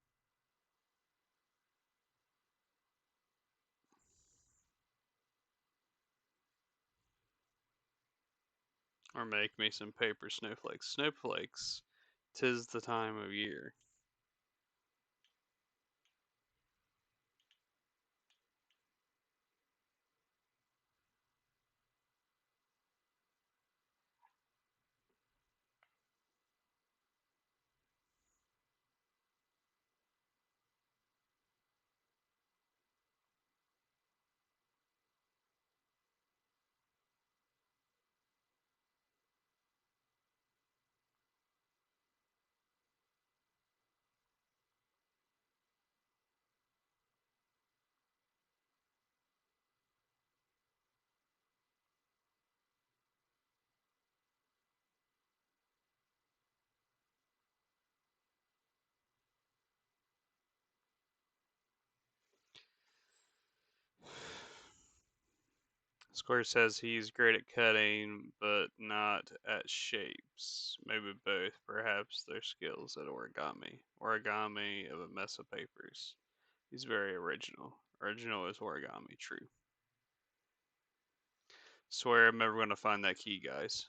Or make me some paper snowflakes. Snowflakes, 'tis the time of year. Square says he's great at cutting, but not at shapes. Maybe both. Perhaps their skills at origami. Origami of a mess of papers. He's very original. Original is origami, true. Swear I'm never gonna find that key, guys.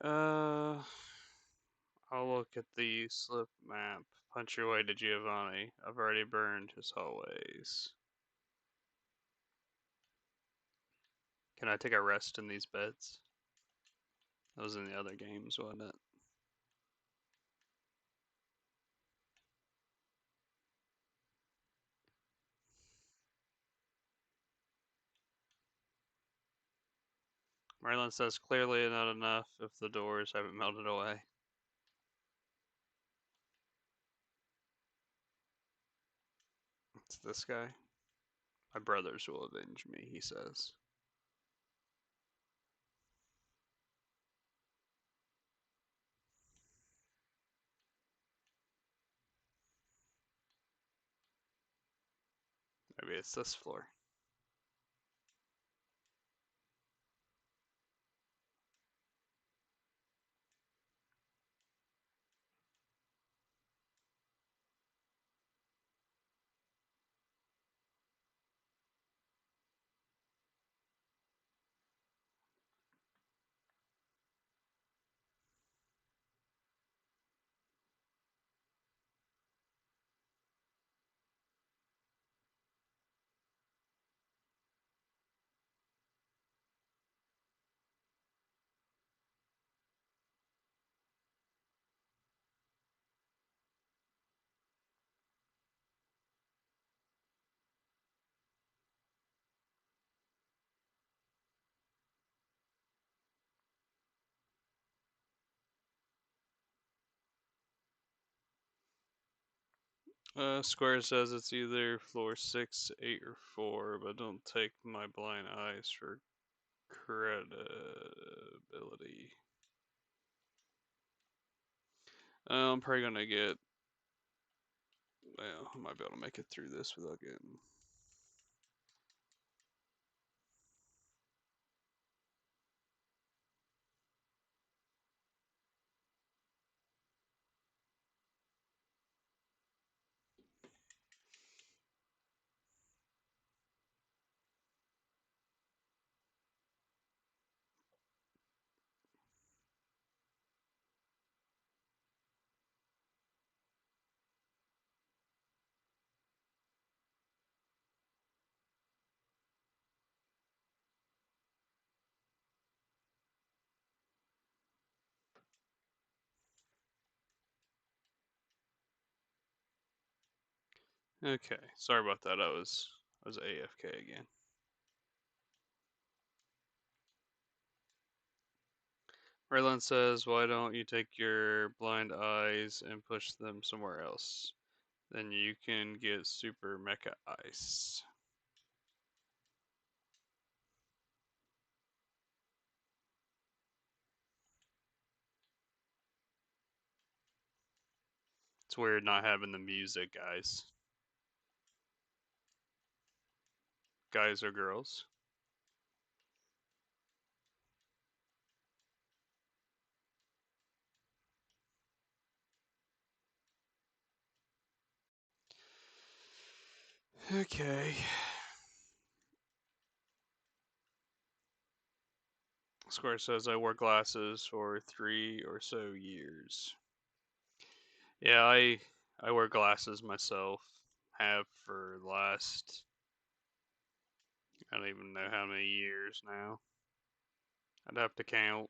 Uh, I'll look at the slip map. Punch your way to Giovanni. I've already burned his hallways. Can I take a rest in these beds? That was in the other games, wasn't it? Merlin says clearly not enough if the doors haven't melted away. It's this guy. My brothers will avenge me, he says. Maybe it's this floor. Square says it's either floor 6, 8, or 4, but don't take my blind eyes for credibility. I'm probably gonna get, well, I might be able to make it through this without getting. Okay, sorry about that. I was AFK again. Raylan says, "Why don't you take your blind eyes and push them somewhere else? Then you can get super mecha ice." It's weird not having the music, guys. Guys or girls? Okay. Square says I wore glasses for 3 or so years. Yeah, I wear glasses myself. Have for the last, I don't even know how many years now. I'd have to count.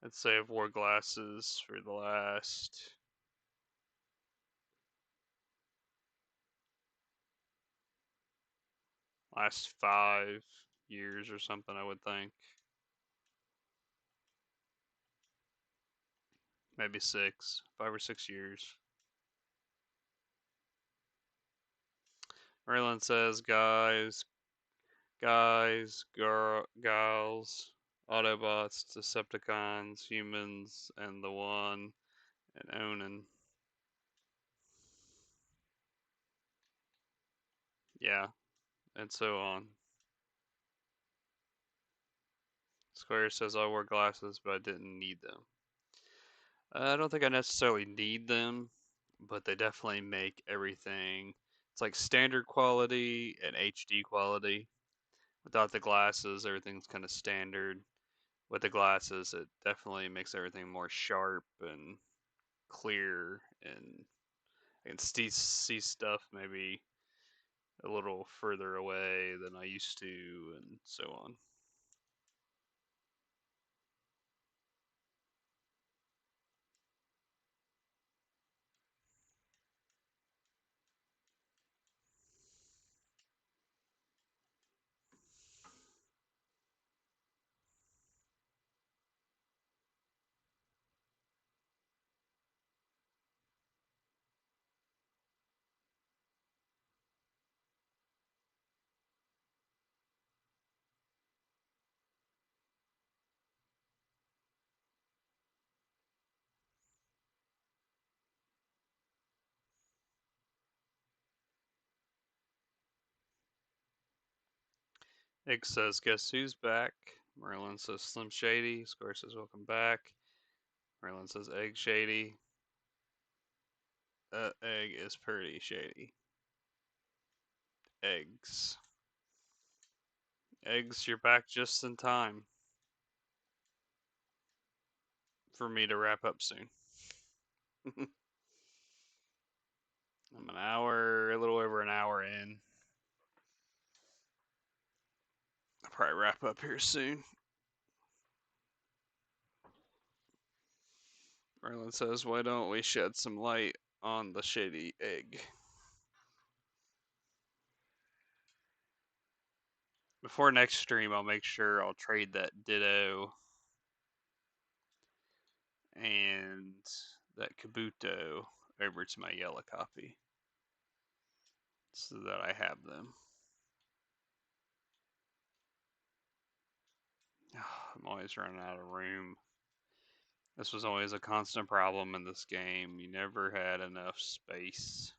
I'd say I've wore glasses for the last 5 years or something, I would think. Maybe 6, 5 or 6 years. Raylan says, gals, Autobots, Decepticons, humans, and the One, and Onan. Yeah, and so on. Square says I wore glasses, but I didn't need them. I don't think I necessarily need them, but they definitely make everything. It's like standard quality and HD quality. Without the glasses, everything's kind of standard. With the glasses, it definitely makes everything more sharp and clear, and I can see stuff maybe a little further away than I used to, and so on. Egg says, "Guess who's back?" Merlin says, "Slim Shady." Square says, "Welcome back." Merlin says, "Egg Shady." Egg is pretty shady. Eggs. Eggs, you're back just in time for me to wrap up soon. I'm an hour, a little over an hour in. I'll probably wrap up here soon. Merlin says, "Why don't we shed some light on the shady egg?" Before next stream, I'll make sure I'll trade that Ditto and that Kabuto over to my yellow copy so that I have them. I'm always running out of room. This was always a constant problem in this game. You never had enough space.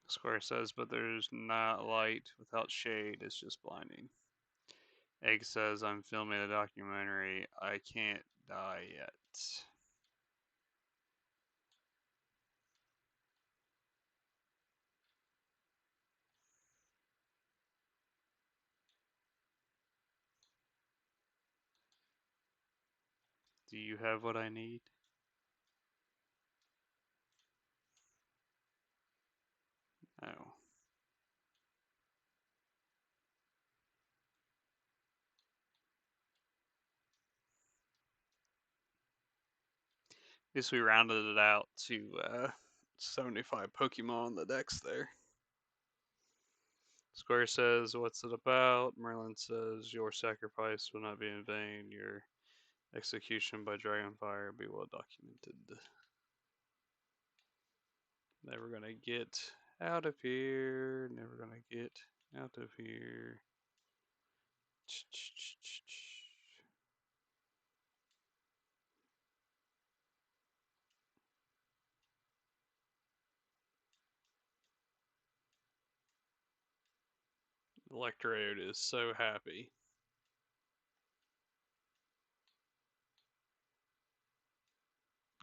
Square says, but there's not light without shade. It's just blinding. Egg says, I'm filming a documentary. I can't die yet. Do you have what I need? No. At least we rounded it out to 75 Pokemon on the decks there. Square says, what's it about? Merlin says, your sacrifice will not be in vain. Your execution by Dragonfire will be well documented. Never gonna get out of here. Never gonna get out of here. Electrode is so happy.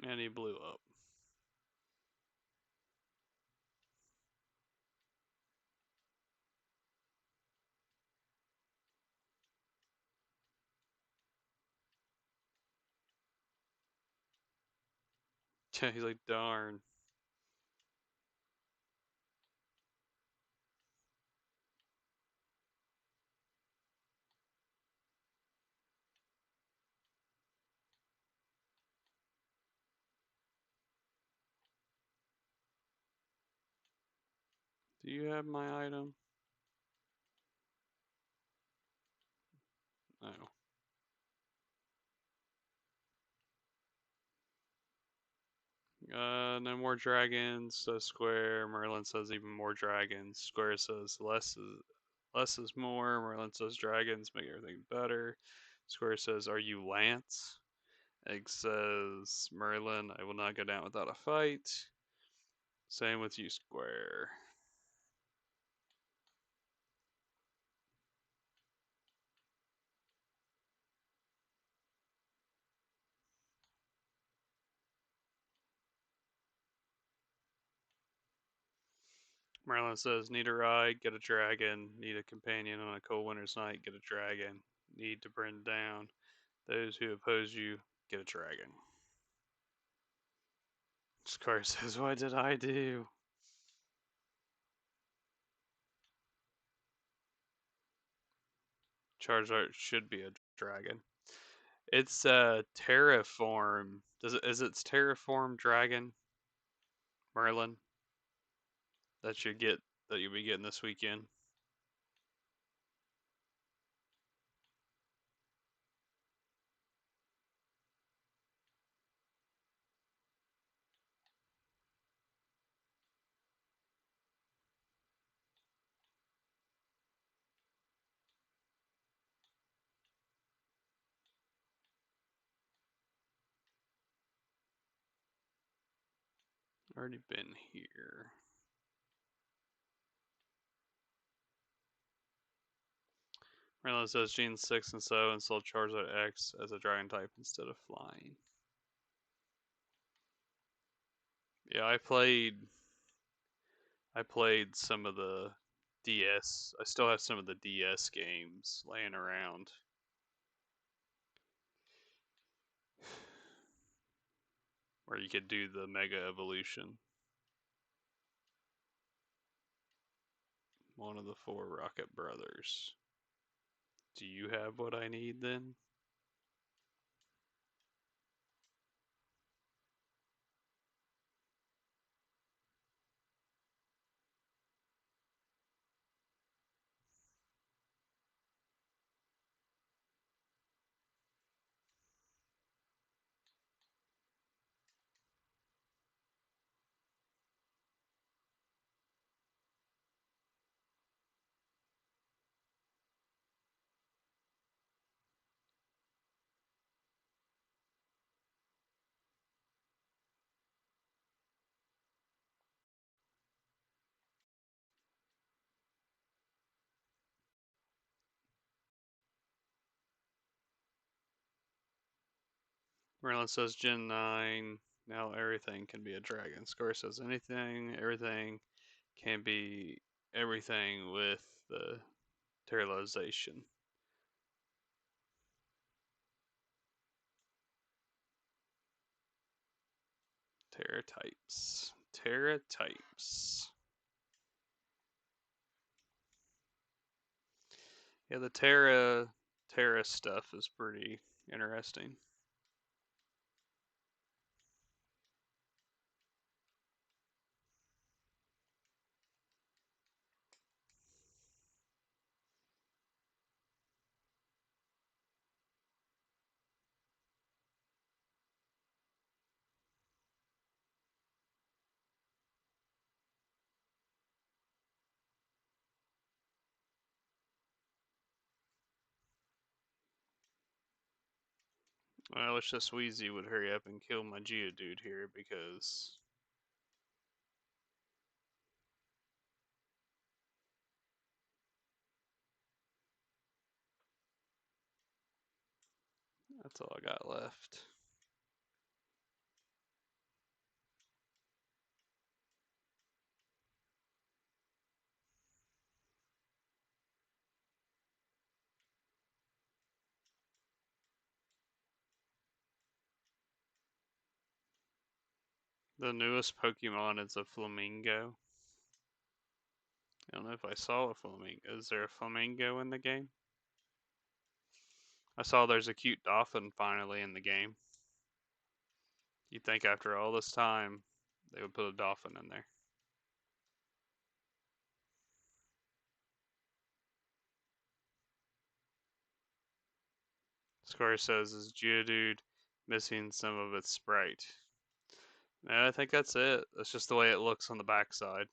And he blew up. He's like, darn. Do you have my item? No. No more dragons. So Square. Merlin says even more dragons. Square says less is more. Merlin says dragons make everything better. Square says, are you Lance? Egg says, Merlin, I will not go down without a fight. Same with you, Square. Merlin says, need a ride, get a dragon. Need a companion on a cold winter's night, get a dragon. Need to burn down those who oppose you, get a dragon. Square says, what did I do? Charizard should be a dragon. It's Terraform. Is it Terraform Dragon? Merlin? That you'll be getting this weekend. Already been here. Merlin says Gene 6 and 7 sold Charizard X as a dragon type instead of flying. Yeah, I played some of the DS. I still have some of the DS games laying around. Where you could do the Mega Evolution. One of the 4 Rocket Brothers. Do you have what I need then? Merlin says Gen 9. Now everything can be a dragon. Score says anything, everything can be everything with the sterilization. Terra types. Terra types. Yeah, the Terra stuff is pretty interesting. I wish this Wheezy would hurry up and kill my Geodude here because that's all I got left. The newest Pokemon is a flamingo. I don't know if I saw a flamingo. Is there a flamingo in the game? I saw there's a cute dolphin finally in the game. You'd think after all this time they would put a dolphin in there. Square says, is Geodude missing some of its sprite? No, I think that's it. That's just the way it looks on the backside.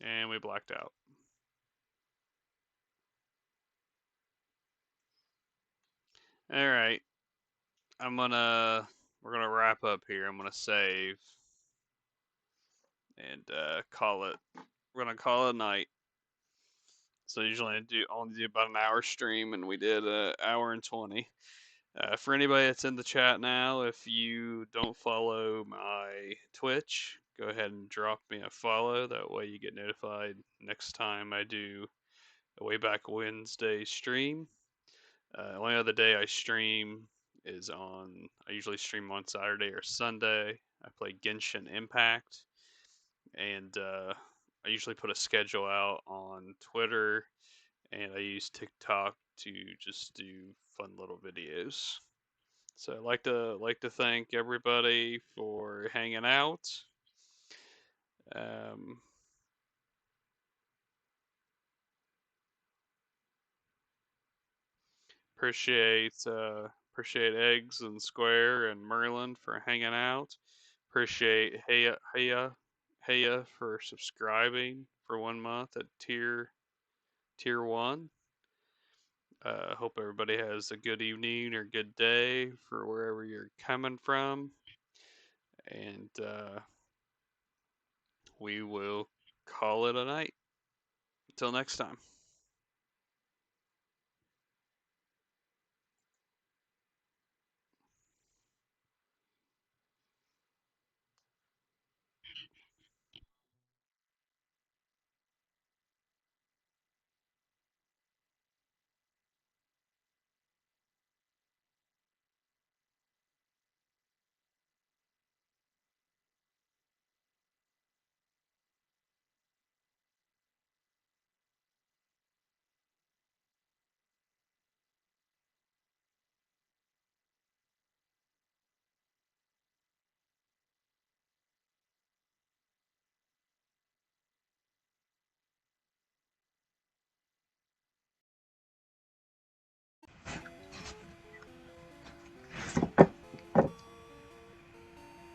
And we blacked out. Alright. We're gonna wrap up here. I'm gonna save and call it. We're gonna call it a night. So usually I only do about an hour stream, and we did an hour and 20. For anybody that's in the chat now, if you don't follow my Twitch, go ahead and drop me a follow. That way you get notified next time I do a Way Back Wednesday stream. Only other day I stream is I usually stream on Saturday or Sunday. I play Genshin Impact, and I usually put a schedule out on Twitter, and I use TikTok to just do fun little videos. So I'd like to thank everybody for hanging out. Um, appreciate Eggs and Square and Merlin for hanging out. Appreciate Heya for subscribing for 1 month at tier 1. Hope everybody has a good evening or good day for wherever you're coming from, and we will call it a night. Until next time.